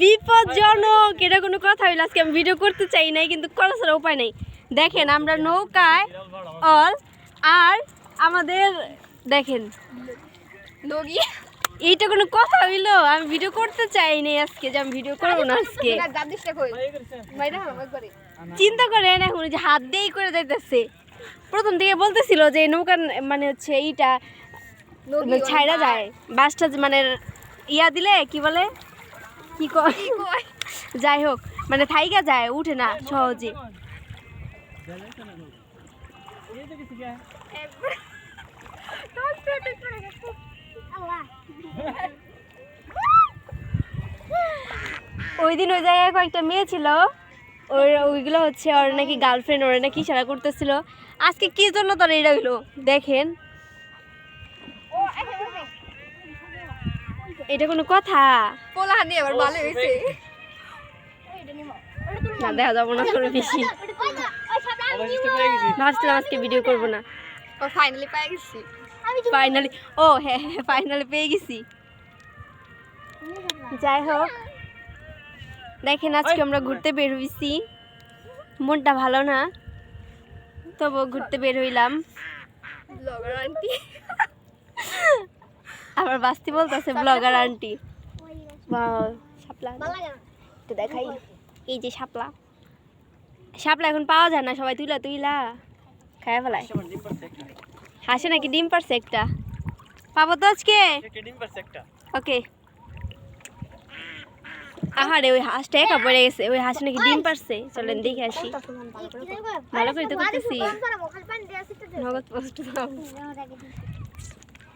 বিপজ্জনক, এটা কোনো কথা হইলো? আজকে আমি ভিডিও করতে চাই নাই, কিন্তু করার ছাড়া উপায় নেই। দেখেন আমরা নৌকায় অল, আর আমাদের দেখেন লগি, এইটা কোনো কথা হইলো? আমি ভিডিও করতে চাই নাই আজকে, যে আমি ভিডিও করবো না আজকে। চিন্তা করেন এখন যে হাত দিয়েই করে যাইতেছে। প্রথম থেকে বলতেছিল যে নৌকা মানে হচ্ছে এইটা ছাইরা যায়, বাসটা মানে ইয়া দিলে কি বলে, কি কয়, যাই হোক মানে থাইকা যায়, উঠে না সহজে। ওই দিন ওই জায়গায় কয়েকটা মেয়ে ছিল, ওইগুলো হচ্ছে ওর নাকি গার্লফ্রেন্ড, ওরা নাকি ইশারা করতেছিল। আজকে কি জন্য তোর এটা হইলো দেখেন, এটা কোনো কথা? না দেখা যাবো না তোর বেশি, ভাবছিলাম আজকে ভিডিও করবো না। ফাইনালি, ও হ্যাঁ হ্যাঁ ফাইনালি পেয়ে গেছি। যাই হোক দেখেন আজকে আমরা ঘুরতে বের হইছি, মনটা ভালো না তবু ঘুরতে বের হইলাম। আবার বাস্তি বলতেছে ব্লগার আন্টি। শাপলা তো দেখাই, এই যে শাপলা, শাপলা এখন পাওয়া যায় না, সবাই তুইলা তুইলা খায় ফেলায়। হাসে নাকি ডিম পারছে একটা, পাবো তো আজকে। ওকে, আহারে ওই হাঁসটা একা পড়ে গেছে, ওই হাঁস নাকি ডিম পারছে। চলেন দেখে আসি, ভালো করে তো করতেছি। নগদ পোস্ট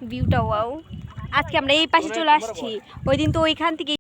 ভিউটা ওয়াও। আজকে আমরা এই পাশে চলে আসছি, ওই দিন তো ওইখান থেকে